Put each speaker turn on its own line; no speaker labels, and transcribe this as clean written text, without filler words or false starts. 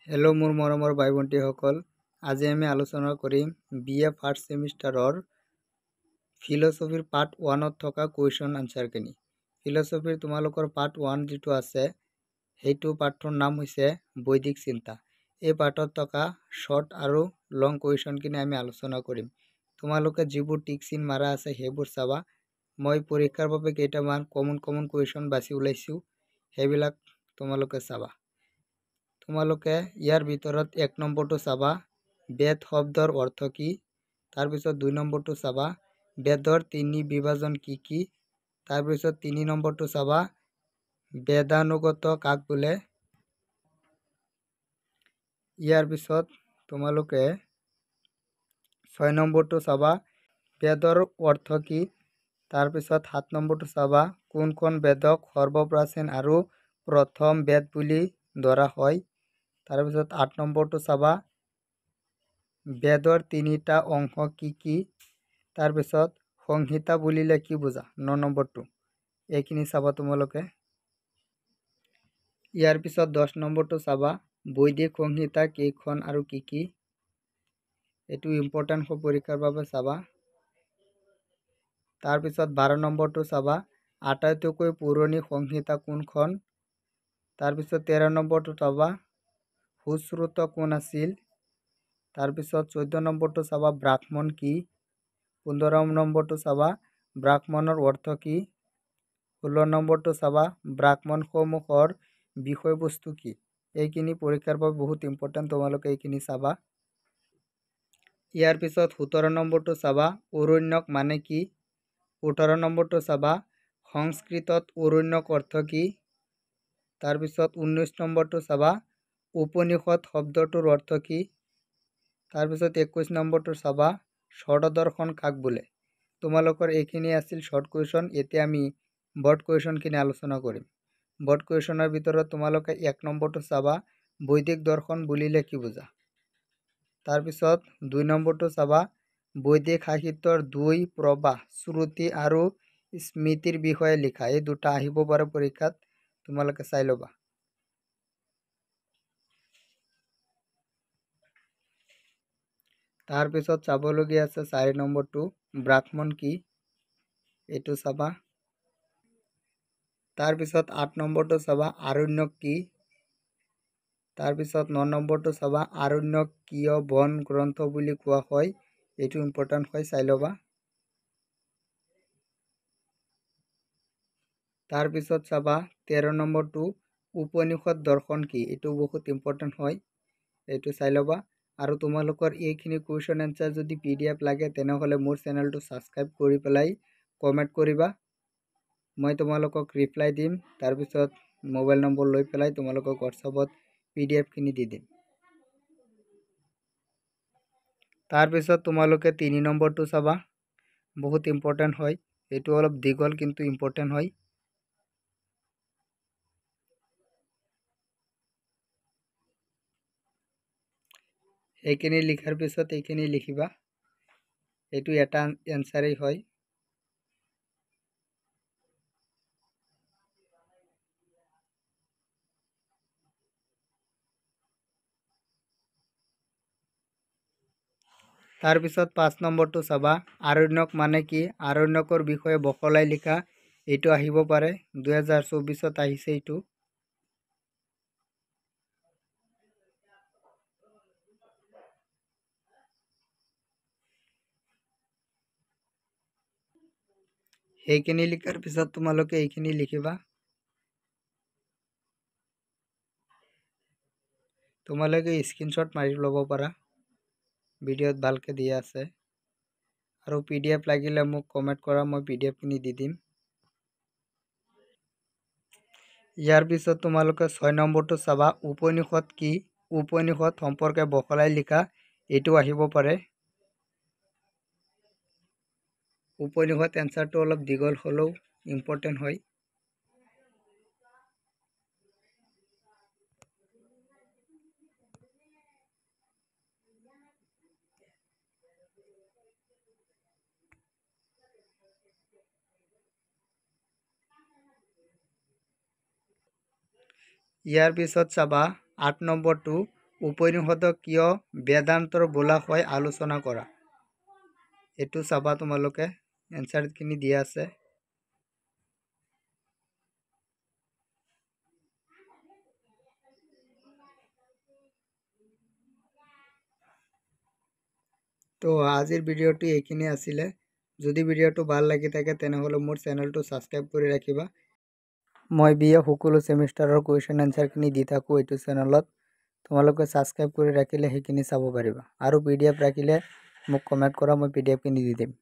Hello' মোৰ মৰমৰ ভাই ভণ্টিসকল, আজি আমি আলোচনা কৰিম BA ফাৰ্ষ্ট ছেমিষ্টাৰৰ ফিল'চফিৰ পাৰ্ট 1ত থকা কুৱেশ্যন আনচাৰখিনি। ফিল'চফিৰ তোমালোকৰ পাৰ্ট 1 যিটো আছে সেইটো পাৰ্টৰ নাম হৈছে বৈদিক চিন্তা। এই পাৰ্টত থকা শ্বৰ্ট আৰু লং কুৱেশ্যনখিনি আমি আলোচনা কৰিম। তোমালোকে যিবোৰ টিক চিন মাৰা আছে সেইবোৰ চাবা। মই পৰীক্ষাৰ বাবে কেইটামান কমন কুৱেশ্যন বাছি ওলাইছোঁ, সেইবিলাক তোমালোকে চাবা। তোমালোকে ইয়াৰ ভিতৰত 1 নম্বৰটো চাবা, বেদ শব্দৰ অৰ্থ কি। তাৰপিছত 2 নম্বৰটো চাবা, বেদৰ 3 বিভাজন কি কি। তাৰপিছত 3 নম্বৰটো চাবা, বেদানুগত কাক বোলে। ইয়াৰ পিছত তোমালোকে 6 নম্বৰটো চাবা, বেদৰ অৰ্থ কি। তাৰপিছত 7 নম্বৰটো চাবা, কোনখন বেদক সৰ্বপ্ৰাচীন আৰু প্ৰথম বেদ বুলি ধৰা হয়। তাৰপিছত 8 নম্বৰটো চাবা, বেদৰ 3টা অংশ কি কি। তাৰপিছত সংহিতা বুলিলে কি বুজা, 9 নম্বৰটো, এইখিনি চাবা তোমালোকে। ইয়াৰ পিছত 10 নম্বৰটো চাবা, বৈদিক সংহিতা কেইখন আৰু কি কি। এইটো ইম্পৰ্টেণ্ট হয় পৰীক্ষাৰ বাবে, চাবা। তাৰপিছত 12 নম্বৰটো চাবা, আটাইতকৈ পুৰণি সংহিতা কোনখন। তাৰপিছত 13 নম্বৰটো চাবা, সুশ্ৰুত কোন আছিল। তাৰপিছত 14 নম্বৰটো চাবা, ব্ৰাহ্মণ কি। 15 নম্বৰটো চাবা, ব্ৰাহ্মণৰ অৰ্থ কি। 16 নম্বৰটো চাবা, ব্ৰাহ্মণসমূহৰ বিষয়বস্তু কি। এইখিনি পৰীক্ষাৰ বাবে বহুত ইম্পৰ্টেণ্ট, তোমালোকে এইখিনি চাবা। ইয়াৰ পিছত 17 নম্বৰটো চাবা, অৰণ্যক মানে কি। 18 নম্বৰটো চাবা, সংস্কৃতত অৰণ্যক অৰ্থ কি। তাৰপিছত 19 নম্বৰটো চাবা, উপনিষদ শব্দটোৰ অৰ্থ কি। তাৰপিছত 21 নম্বৰটো চাবা, ষড়দৰ্শন কাক বোলে। তোমালোকৰ এইখিনি আছিল শ্বৰ্ট কুৱেশ্যন। এতিয়া আমি বৰ্ড কুৱেশ্যনখিনি আলোচনা কৰিম। বৰ্ড কুৱেশ্যনৰ ভিতৰত তোমালোকে 1 নম্বৰটো চাবা, বৈদিক দৰ্শন বুলিলে কি বুজা। তাৰপিছত 2 নম্বৰটো চাবা, বৈদিক সাহিত্যৰ 2 প্ৰবাহ, শ্ৰুতি আৰু স্মৃতিৰ বিষয়ে লিখা। এই দুটা আহিব পাৰে পৰীক্ষাত, তোমালোকে চাই ল'বা। তাৰপিছত চাবলগীয়া আছে 4 নম্বৰটো, ব্ৰাহ্মণ কি, এইটো চাবা। তাৰপিছত 8 নম্বৰটো চাবা, আৰণ্যক কি। তাৰপিছত 9 নম্বৰটো চাবা, আৰণ্যক কিয় বন গ্ৰন্থ বুলি কোৱা হয়। এইটো ইম্পৰ্টেণ্ট হয়, চাই ল'বা। তাৰপিছত চাবা 13 নম্বৰটো, উপনিষদ দৰ্শন কি। এইটো বহুত ইম্পৰ্টেণ্ট হয়, এইটো চাই ল'বা। আৰু তোমালোকৰ এইখিনি কুৱেশ্যন এনচাৰ যদি PDF লাগে তেনেহ'লে মোৰ চেনেলটো ছাবস্ক্ৰাইব কৰি পেলাই কমেণ্ট কৰিবা, মই তোমালোকক ৰিপ্লাই দিম। তাৰপিছত মোবাইল নম্বৰ লৈ পেলাই তোমালোকক হোৱাটছআপত PDF-খিনি দি দিম। তাৰপিছত তোমালোকে 3 নম্বৰটো চাবা, বহুত ইম্পৰ্টেণ্ট হয়, এইটো অলপ দীঘল কিন্তু ইম্পৰ্টেণ্ট হয়। এইখিনি লিখাৰ পিছত এইখিনি লিখিবা, এইটো এটা এনচাৰেই হয়। তাৰপিছত 5 নম্বৰটো চাবা, আৰণ্যক মানে কি, আৰণ্যকৰ বিষয়ে বহলাই লিখা। এইটো আহিব পাৰে, 2024ত আহিছে এইটো। সেইখিনি লিখাৰ পিছত তোমালোকে এইখিনি লিখিবা। তোমালোকে স্ক্ৰীনশ্বট মাৰি ল'ব পাৰা, ভিডিঅ'ত ভালকৈ দিয়া আছে। আৰু PDF লাগিলে মোক কমেণ্ট কৰা, মই PDF-খিনি দি দিম। ইয়াৰ পিছত তোমালোকে 6 নম্বৰটো চাবা, উপনিষদ কি, উপনিষদ সম্পৰ্কে বহলাই লিখা। এইটো আহিব পাৰে। উপনিষদ এনচাৰটো অলপ দীঘল হ'লেও ইম্পৰ্টেণ্ট হয়। ইয়াৰ পিছত চাবা 8 নম্বৰটো, উপনিষদক কিয় বেদান্তৰ বোলা হয় আলোচনা কৰা। এইটো চাবা তোমালোকে এনসাৰখিনি দিয়া আছে। তো আজিৰ ভিডিঅ'টো এইখিনি আছিলে। যদি ভিডিঅ'টো ভাল লাগি থাকে তেনেহ'লে মোৰ চেনেলটো ছাবস্ক্ৰাইব কৰি ৰাখিবা। মই বিএ সকলো সেমিষ্টাৰৰ কুৱেশ্যন এনসাৰখিনি দি থাকোঁ এইটো চেনেলত। তোমালোকে ছাবস্ক্ৰাইব কৰি ৰাখিলে সেইখিনি চাব পাৰিবা। আৰু PDF ৰাখিলে মোক কমেণ্ট কৰা, মই PDF খিনি দি দিম।